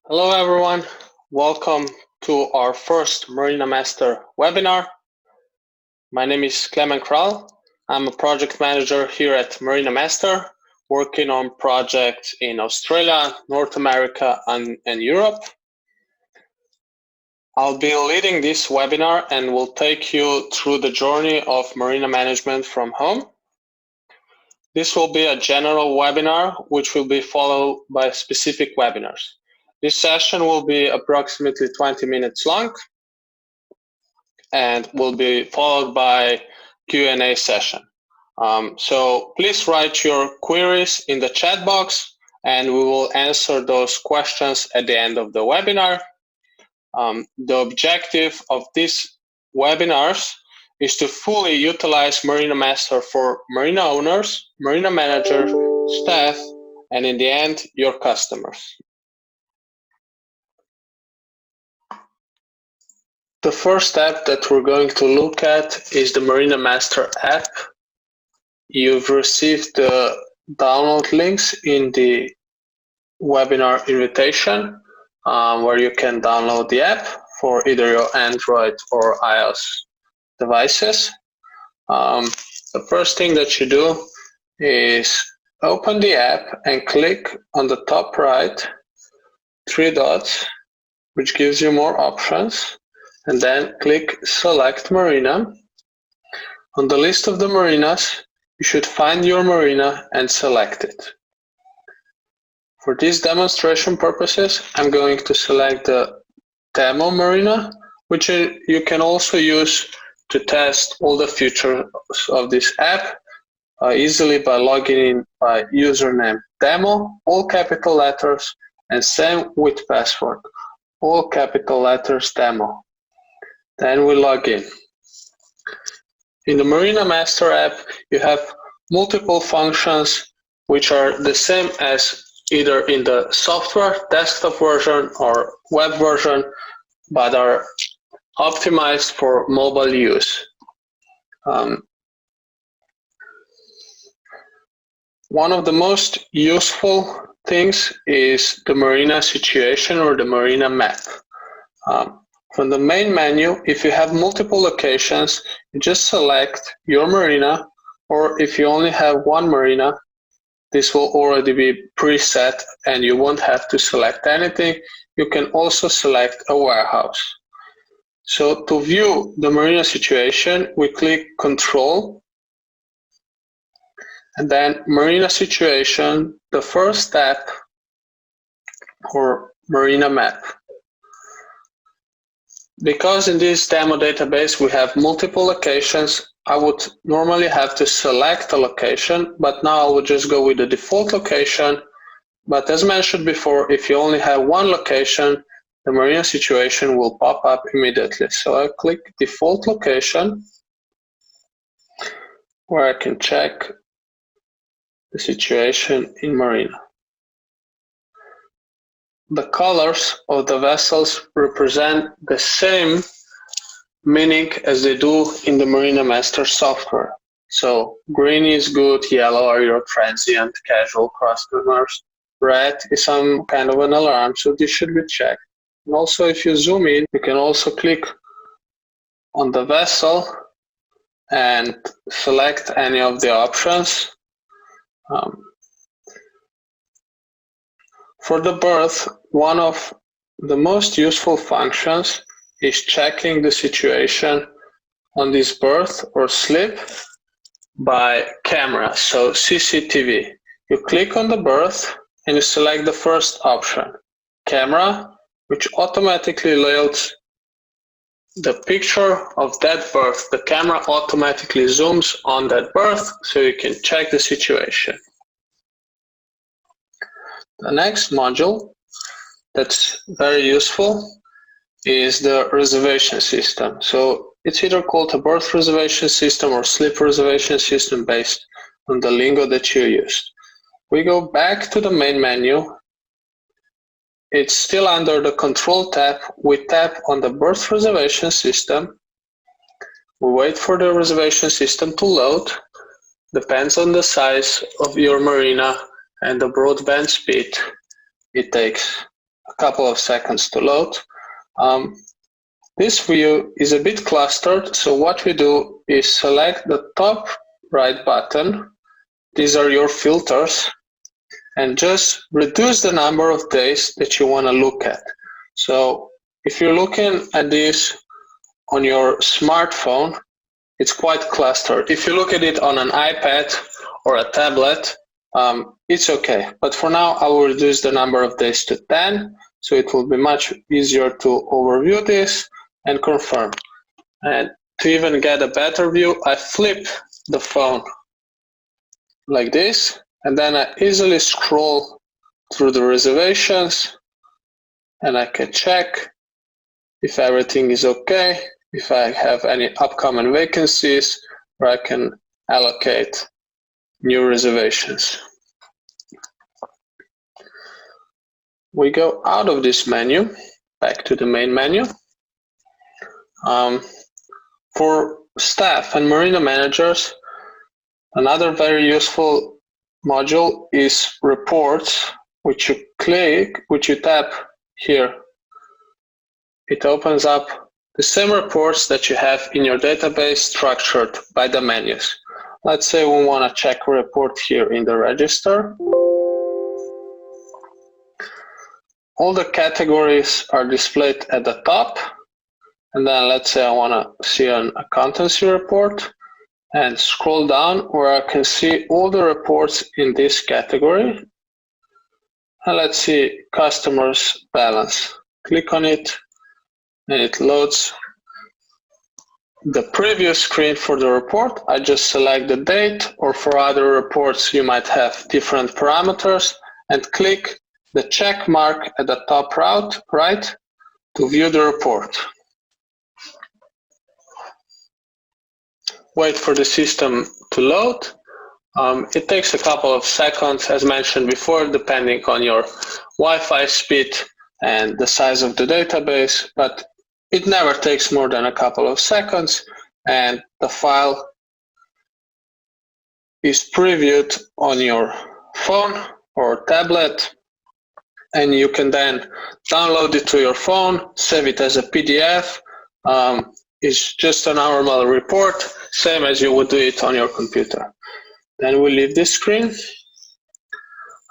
Hello everyone, welcome to our first MarinaMaster webinar. My name is Klemen. I'm a project manager here at MarinaMaster, working on projects in Australia, North America, and Europe. I'll be leading this webinar and will take you through the journey of marina management from home. This will be a general webinar, which will be followed by specific webinars. This session will be approximately 20 minutes long and will be followed by Q&A session. So please write your queries in the chat box and we will answer those questions at the end of the webinar. The objective of these webinars is to fully utilize MarinaMaster for marina owners, marina managers, staff, and in the end, your customers. The first app that we're going to look at is the MarinaMaster app. You've received the download links in the webinar invitation, where you can download the app for either your Android or iOS devices. The first thing that you do is open the app and click on the top right, 3 dots, which gives you more options, and then click Select Marina. On the list of the marinas, you should find your marina and select it. For these demonstration purposes, I'm going to select the demo marina, which you can also use to test all the features of this app easily by logging in by username demo, all capital letters, and same with password, all capital letters demo. Then we log in. In the MarinaMaster app, you have multiple functions which are the same as either in the software, desktop version, or web version, but are optimized for mobile use. One of the most useful things is the marina situation or the marina map. From the main menu, if you have multiple locations, you just select your marina, or if you only have one marina, this will already be preset and you won't have to select anything. You can also select a warehouse. So to view the marina situation, we click Control, and then Marina Situation, the first tab, or Marina Map. Because in this demo database we have multiple locations, I would normally have to select a location, but now I will just go with the default location. But as mentioned before, if you only have one location, the marina situation will pop up immediately. So I click default location, where I can check the situation in marina. The colors of the vessels represent the same meaning as they do in the MarinaMaster software. So green is good, yellow are your transient, casual customers, red is some kind of an alarm, so this should be checked. And also if you zoom in, you can also click on the vessel and select any of the options. For the berth, one of the most useful functions is checking the situation on this berth or slip by camera, so CCTV. You click on the berth and you select the first option, camera, which automatically loads the picture of that berth. The camera automatically zooms on that berth so you can check the situation. The next module that's very useful is the reservation system. So it's either called a berth reservation system or slip reservation system based on the lingo that you used. We go back to the main menu. It's still under the Control tab. We tap on the berth reservation system. We wait for the reservation system to load. Depends on the size of your marina and the broadband speed. It takes a couple of seconds to load. This view is a bit clustered, so what we do is select the top right button. These are your filters, and just reduce the number of days that you want to look at. So if you're looking at this on your smartphone, it's quite clustered. If you look at it on an iPad or a tablet, it's okay. But for now, I will reduce the number of days to 10, so it will be much easier to overview this and confirm. And to even get a better view, I flip the phone like this, and then I easily scroll through the reservations, and I can check if everything is okay, if I have any upcoming vacancies, where I can allocate new reservations. We go out of this menu, back to the main menu. For staff and Marina managers, another very useful module is reports, which you tap here. It opens up the same reports that you have in your database structured by the menus. Let's say we want to check a report here in the register. All the categories are displayed at the top. And then let's say I want to see an accountancy report, and scroll down where I can see all the reports in this category. And let's see customers balance. Click on it, and it loads the previous screen for the report. I just select the date, or for other reports you might have different parameters, and click the check mark at the top right to view the report. Wait for the system to load. It takes a couple of seconds, as mentioned before, depending on your Wi-Fi speed and the size of the database, but it never takes more than a couple of seconds, and the file is previewed on your phone or tablet, and you can then download it to your phone, save it as a PDF. It's just a normal report, same as you would do it on your computer. Then we leave this screen.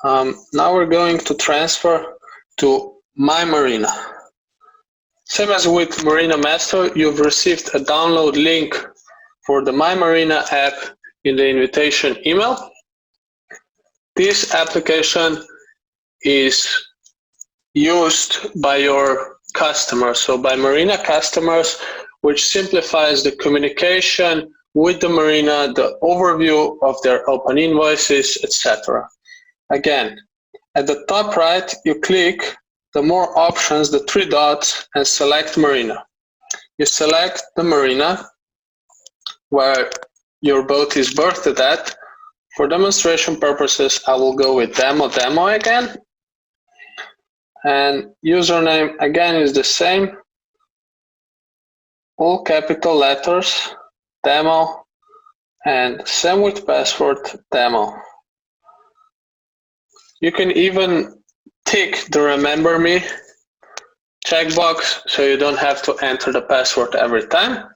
Now we're going to transfer to myMarina. Same as with MarinaMaster, you've received a download link for the myMarina app in the invitation email. This application is used by your customers, so by Marina customers, which simplifies the communication with the Marina, the overview of their open invoices, etc. Again, at the top right, you click the more options, the three dots, and select Marina. You select the Marina where your boat is berthed at. For demonstration purposes, I will go with demo again. And username again is the same. All capital letters, demo, and same with password, demo. You can even tick the remember me checkbox so you don't have to enter the password every time.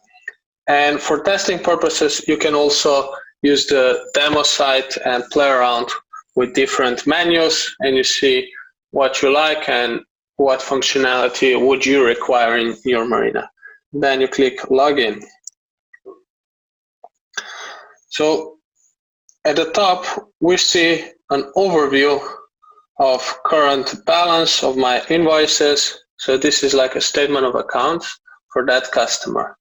And for testing purposes, you can also use the demo site and play around with different menus, and you see what you like and what functionality would you require in your Marina. Then you click login. So at the top, we see an overview of current balance of my invoices. So this is like a statement of accounts for that customer.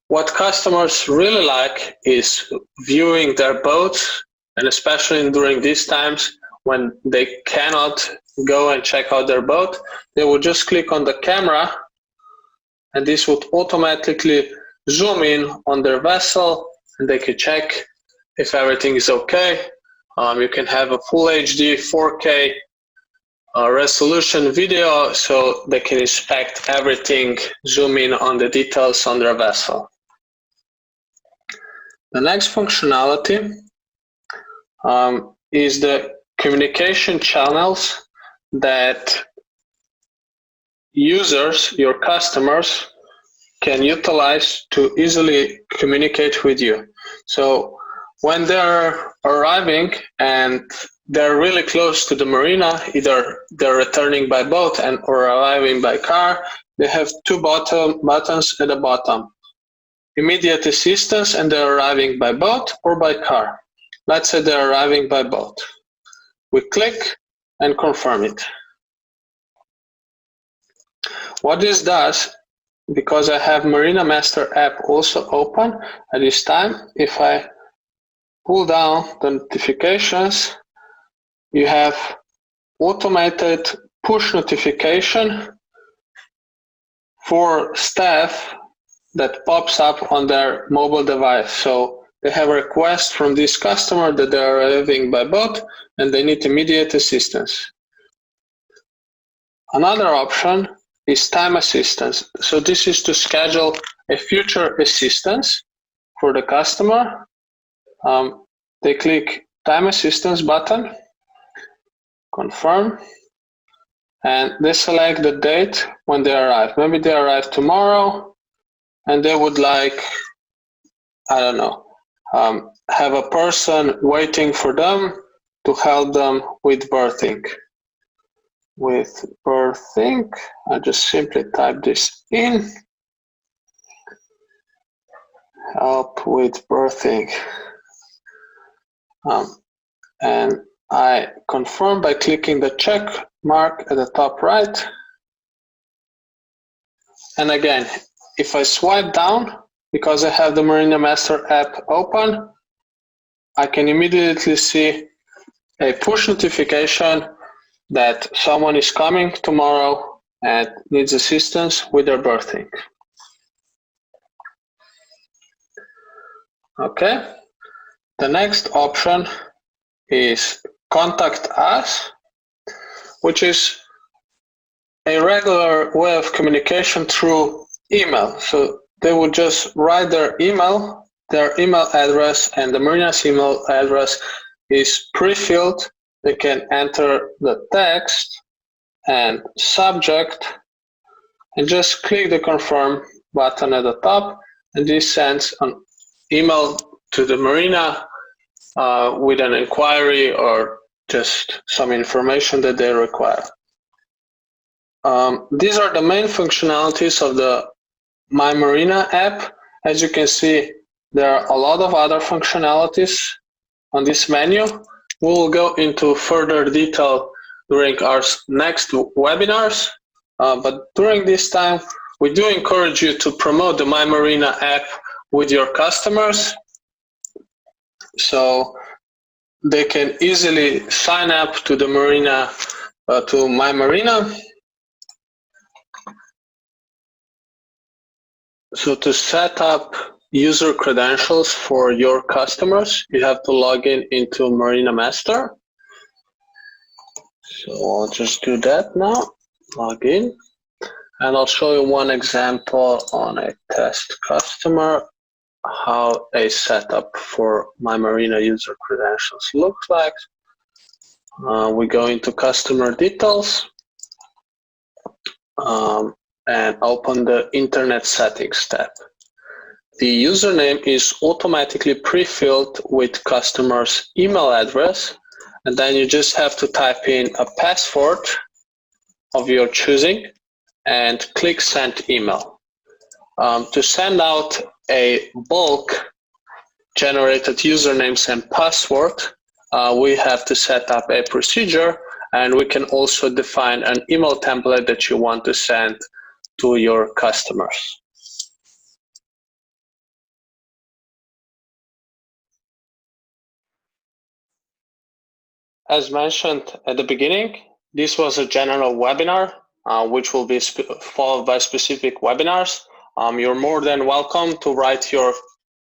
What customers really like is viewing their boats, and especially during these times when they cannot go and check out their boat, they will just click on the camera, and this would automatically zoom in on their vessel, and they can check if everything is okay. You can have a full HD 4K resolution video, so they can inspect everything, zoom in on the details on their vessel. The next functionality is the communication channels that users, your customers, can utilize to easily communicate with you. So when they're arriving and they're really close to the marina, either they're returning by boat and or arriving by car, they have two buttons at the bottom. Immediate assistance, and they're arriving by boat or by car. Let's say they're arriving by boat. We click and confirm it. What this does, because I have MarinaMaster app also open at this time, if I pull down the notifications, you have automated push notification for staff that pops up on their mobile device. So they have a request from this customer that they are arriving by boat and they need immediate assistance. Another option is time assistance. So this is to schedule a future assistance for the customer. They click time assistance button, confirm, and they select the date when they arrive. Maybe they arrive tomorrow and they would like, I don't know, have a person waiting for them to help them with birthing. With birthing, I just simply type this in. Help with birthing. And I confirm by clicking the check mark at the top right. And again, if I swipe down, because I have the MarinaMaster app open, I can immediately see a push notification that someone is coming tomorrow and needs assistance with their birthing. Okay, the next option is contact us, which is a regular way of communication through email. So they would just write their email address, and the Marina's email address is pre-filled. They can enter the text and subject and just click the confirm button at the top, and this sends an email to the Marina with an inquiry or just some information that they require. These are the main functionalities of the myMarina app. As you can see, there are a lot of other functionalities on this menu. We will go into further detail during our next webinars, but during this time, we do encourage you to promote the myMarina app with your customers so they can easily sign up to the Marina, to myMarina. So to set up user credentials for your customers, you have to log in into MarinaMaster. So I'll just do that now, log in, and I'll show you one example on a test customer, how a setup for myMarina user credentials looks like. We go into customer details and open the internet settings tab. The username is automatically pre-filled with customer's email address, and then you just have to type in a password of your choosing and click send email. To send out a bulk generated usernames and password, we have to set up a procedure, and we can also define an email template that you want to send to your customers. As mentioned at the beginning, this was a general webinar, which will be followed by specific webinars. You're more than welcome to write your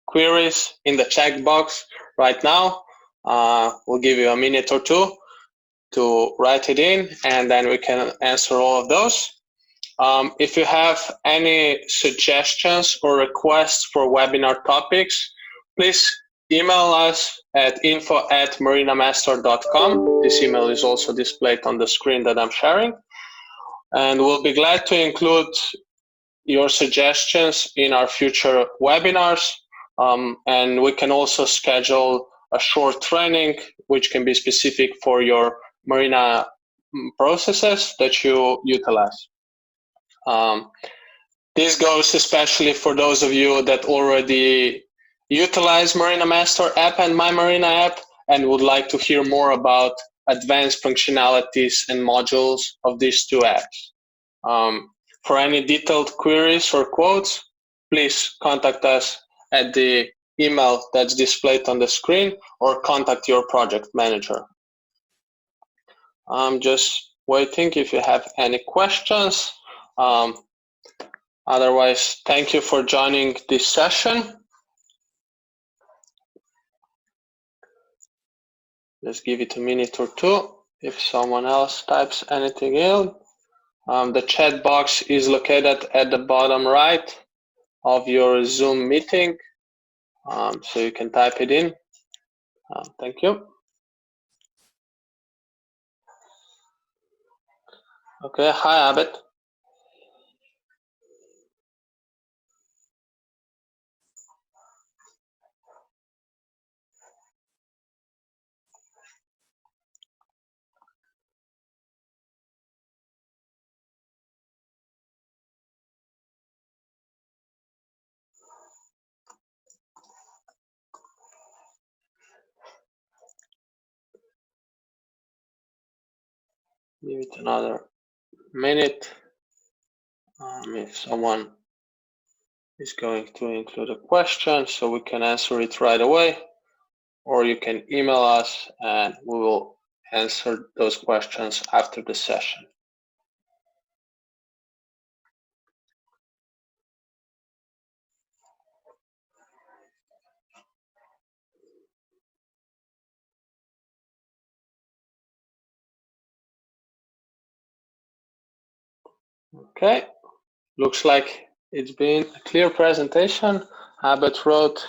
queries in the chat box right now. We'll give you a minute or two to write it in, and then we can answer all of those. If you have any suggestions or requests for webinar topics, please email us at info@marinamaster.com. This email is also displayed on the screen that I'm sharing. And we'll be glad to include your suggestions in our future webinars. And we can also schedule a short training, which can be specific for your Marina processes that you utilize. This goes especially for those of you that already utilize MarinaMaster app and myMarina app and would like to hear more about advanced functionalities and modules of these two apps. For any detailed queries or quotes, please contact us at the email that's displayed on the screen or contact your project manager. I'm just waiting if you have any questions. Otherwise, thank you for joining this session. Just give it a minute or two if someone else types anything in. The chat box is located at the bottom right of your Zoom meeting, so you can type it in. Thank you. Okay, hi Abed. Give it another minute. If someone is going to include a question so we can answer it right away, or you can email us and we will answer those questions after the session. Okay, looks like it's been a clear presentation. Abed wrote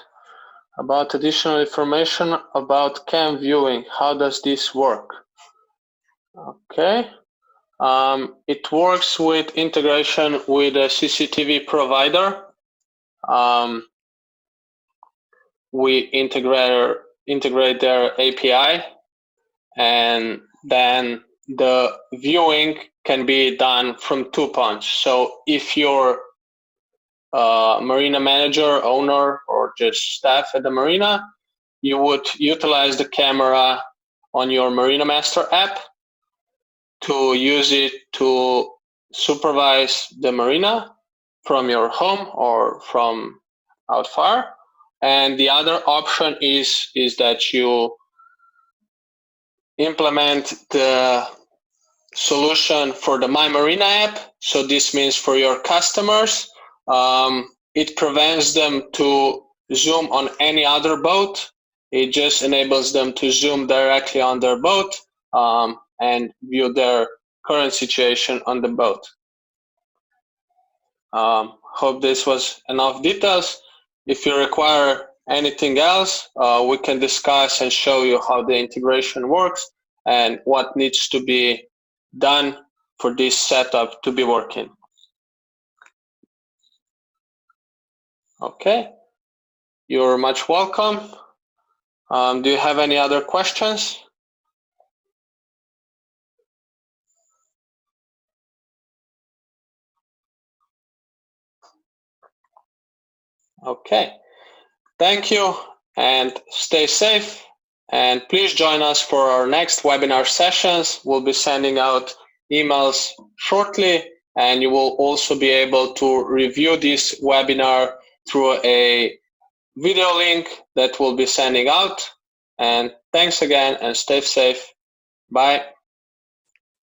about additional information about cam viewing. How does this work? Okay, it works with integration with a CCTV provider. We integrate their API, and then the viewing can be done from 2 points. So if you're a Marina manager, owner, or just staff at the Marina, you would utilize the camera on your MarinaMaster app to use it to supervise the Marina from your home or from out far. And the other option is that you implement the solution for the myMarina app. So this means for your customers, it prevents them to zoom on any other boat. It just enables them to zoom directly on their boat and view their current situation on the boat. Hope this was enough details. If you require anything else, we can discuss and show you how the integration works and what needs to be done for this setup to be working. Okay, you're much welcome. Do you have any other questions? Okay, thank you and stay safe. And please join us for our next webinar sessions. We'll be sending out emails shortly, and you will also be able to review this webinar through a video link that we'll be sending out. And thanks again and stay safe. Bye.